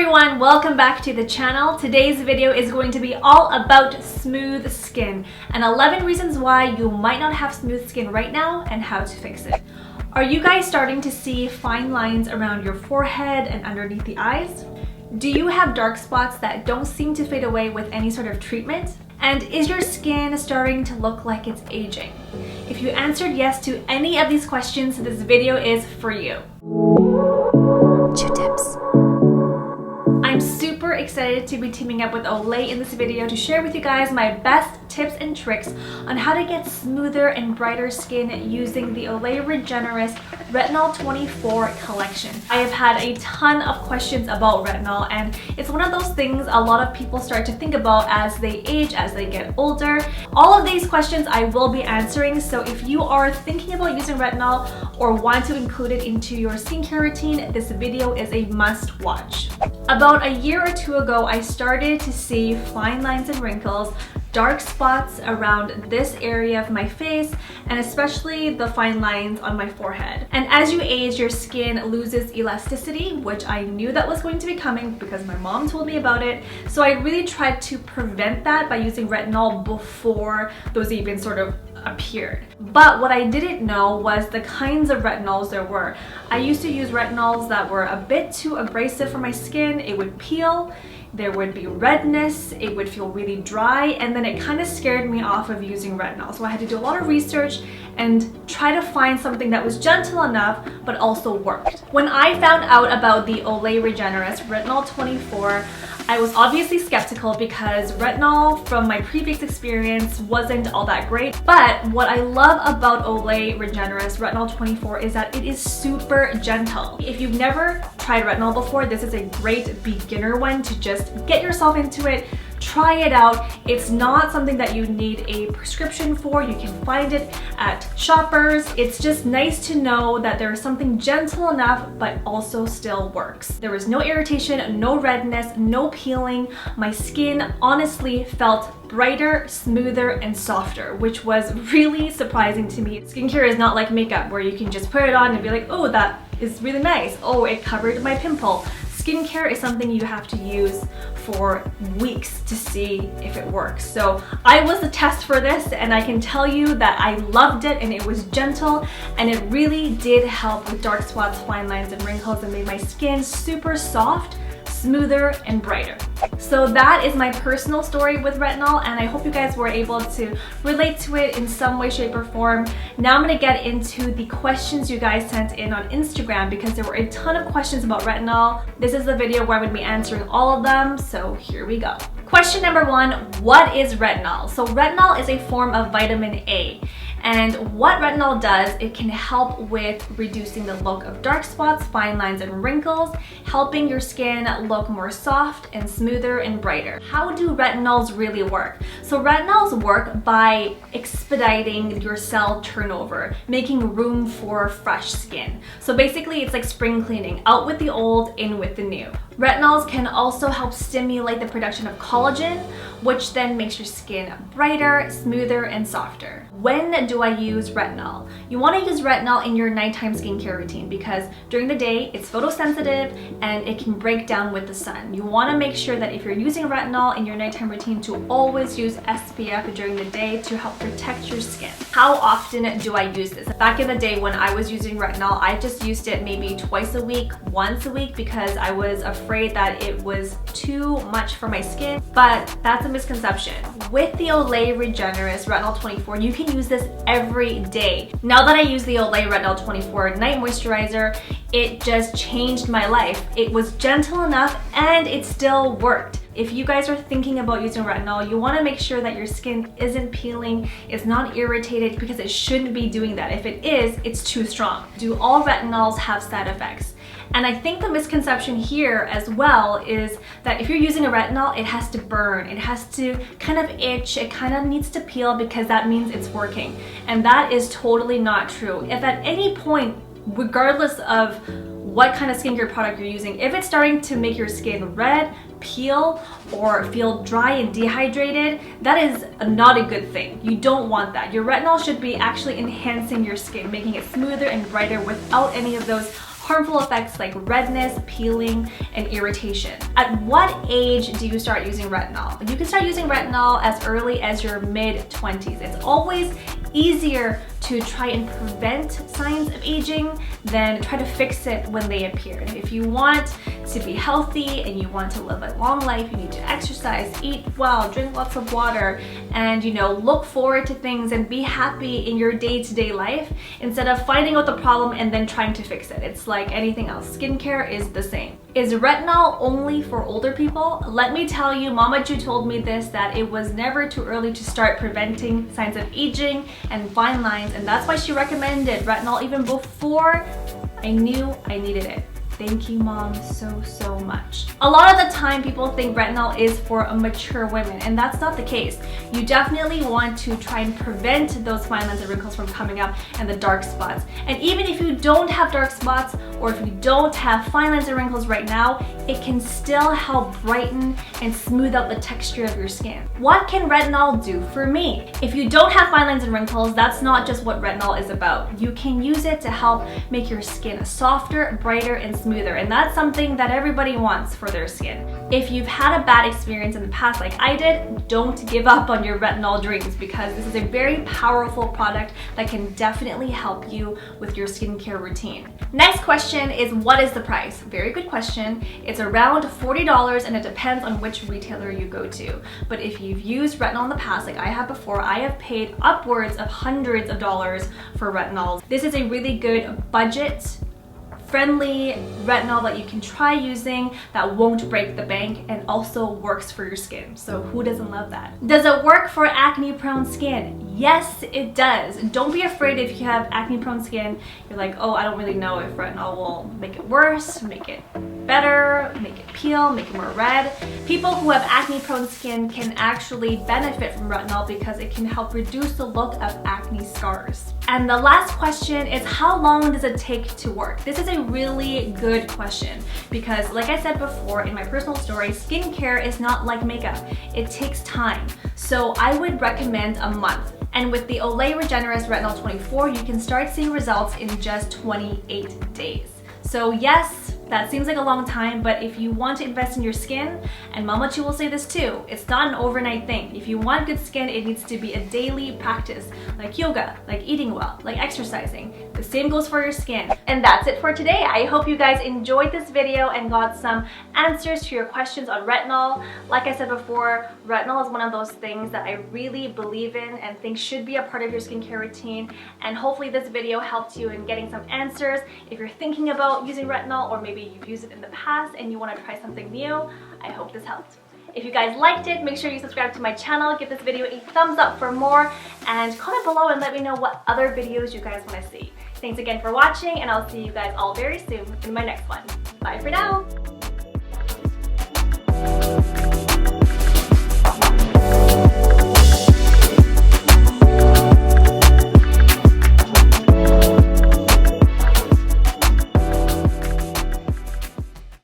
everyone, welcome back to the channel. Today's video is going to be all about smooth skin and 11 reasons why you might not have smooth skin right now and how to fix it. Are you guys starting to see fine lines around your forehead and underneath the eyes? Do you have dark spots that don't seem to fade away with any sort of treatment? And is your skin starting to look like it's aging? If you answered yes to any of these questions, this video is for you. Tips. I'm super excited to be teaming up with Olay in this video to share with you guys my best tips and tricks on how to get smoother and brighter skin using the Olay Regenerist Retinol 24 collection. I have had a ton of questions about retinol, and it's one of those things a lot of people start to think about as they age, as they get older. All of these questions I will be answering, so if you are thinking about using retinol or want to include it into your skincare routine, this video is a must watch. About a year or two ago, I started to see fine lines and wrinkles, dark spots around this area of my face, and especially the fine lines on my forehead. And as you age, your skin loses elasticity, which I knew that was going to be coming because my mom told me about it. So I really tried to prevent that by using retinol before those even sort of appeared. But what I didn't know was the kinds of retinols there were. I used to use retinols that were a bit too abrasive for my skin. It would peel, there would be redness, it would feel really dry, and then it kind of scared me off of using retinol. So I had to do a lot of research and try to find something that was gentle enough but also worked. When I found out about the Olay Regenerist Retinol 24, I was obviously skeptical because retinol from my previous experience wasn't all that great. But what I love about Olay Regenerist Retinol 24 is that it is super gentle. If you've never tried retinol before, this is a great beginner one to just get yourself into it. Try it out. It's not something that you need a prescription for. You can find it at Shoppers. It's just nice to know that there is something gentle enough but also still works. There was no irritation, no redness, no peeling. My skin honestly felt brighter, smoother, and softer, which was really surprising to me. Skincare is not like makeup where you can just put it on and be like, oh, that is really nice. Oh, it covered my pimple. Skincare is something you have to use for weeks to see if it works. So I was the test for this, and I can tell you that I loved it, and it was gentle, and it really did help with dark spots, fine lines, and wrinkles, and made my skin super soft, smoother, and brighter. So that is my personal story with retinol, and I hope you guys were able to relate to it in some way, shape, or form. Now I'm gonna get into the questions you guys sent in on Instagram because there were a ton of questions about retinol. This is the video where I'm gonna be answering all of them, so here we go. Question number one, what is retinol? So retinol is a form of vitamin A. And what retinol does, it can help with reducing the look of dark spots, fine lines, and wrinkles, helping your skin look more soft and smoother and brighter. How do retinols really work? So retinols work by expediting your cell turnover, making room for fresh skin. So basically it's like spring cleaning, out with the old, in with the new. Retinols can also help stimulate the production of collagen, which then makes your skin brighter, smoother, and softer. When do I use retinol? You want to use retinol in your nighttime skincare routine because during the day it's photosensitive and it can break down with the sun. You want to make sure that if you're using retinol in your nighttime routine to always use SPF during the day to help protect your skin. How often do I use this? Back in the day when I was using retinol, I just used it maybe twice a week, once a week, because I was afraid that it was too much for my skin, but that's a misconception. With the Olay Regenerist Retinol 24, you can use this every day. Now that I use the Olay Retinol 24 Night Moisturizer, it just changed my life. It was gentle enough and it still worked. If you guys are thinking about using retinol, you want to make sure that your skin isn't peeling, it's not irritated, because it shouldn't be doing that. If it is, it's too strong. Do all retinols have side effects? And I think the misconception here as well is that if you're using a retinol, it has to burn, it has to kind of itch, it kind of needs to peel because that means it's working. And that is totally not true. If at any point, regardless of what kind of skincare product you're using, if it's starting to make your skin red, peel, or feel dry and dehydrated, that is not a good thing. You don't want that. Your retinol should be actually enhancing your skin, making it smoother and brighter without any of those harmful effects like redness, peeling, and irritation. At what age do you start using retinol? You can start using retinol as early as your mid-20s. It's always easier to try and prevent signs of aging than try to fix it when they appear. And if you want to be healthy and you want to live a long life, you need to exercise, eat well, drink lots of water, and look forward to things and be happy in your day-to-day life instead of finding out the problem and then trying to fix it. It's like anything else. Skincare is the same. Is retinol only for older people? Let me tell you, Mama Ju told me this, that it was never too early to start preventing signs of aging and fine lines, and that's why she recommended retinol even before I knew I needed it. Thank you, Mom, so much. A lot of the time, people think retinol is for mature women, and that's not the case. You definitely want to try and prevent those fine lines and wrinkles from coming up and the dark spots. And even if you don't have dark spots, or if you don't have fine lines and wrinkles right now, it can still help brighten and smooth out the texture of your skin. What can retinol do for me? If you don't have fine lines and wrinkles, that's not just what retinol is about. You can use it to help make your skin softer, brighter, and smoother, and that's something that everybody wants for their skin. If you've had a bad experience in the past like I did, don't give up on your retinol dreams, because this is a very powerful product that can definitely help you with your skincare routine. Next question is, what is the price? Very good question. It's around $40, and it depends on which retailer you go to. But if you've used retinol in the past, like I have before, I have paid upwards of hundreds of dollars for retinol. This is a really good budget friendly retinol that you can try using that won't break the bank and also works for your skin. So who doesn't love that? Does it work for acne prone skin? Yes, it does. Don't be afraid if you have acne prone skin. You're like, oh, I don't really know if retinol will make it worse, make it better, make it peel, make it more red. People who have acne prone skin can actually benefit from retinol because it can help reduce the look of acne scars. And the last question is, how long does it take to work? This is a really good question because, like I said before in my personal story, skincare is not like makeup. It takes time. So I would recommend a month. And with the Olay Regenerist Retinol 24, you can start seeing results in just 28 days. So yes, that seems like a long time, but if you want to invest in your skin, and Mama Chu will say this too, it's not an overnight thing. If you want good skin, it needs to be a daily practice, like yoga, like eating well, like exercising. The same goes for your skin. And that's it for today. I hope you guys enjoyed this video and got some answers to your questions on retinol. Like I said before, retinol is one of those things that I really believe in and think should be a part of your skincare routine. And hopefully this video helped you in getting some answers. If you're thinking about using retinol, or maybe you've used it in the past and you want to try something new, I hope this helped. If you guys liked it, make sure you subscribe to my channel, give this video a thumbs up for more, and comment below and let me know what other videos you guys want to see. Thanks again for watching, and I'll see you guys all very soon in my next one. Bye for now!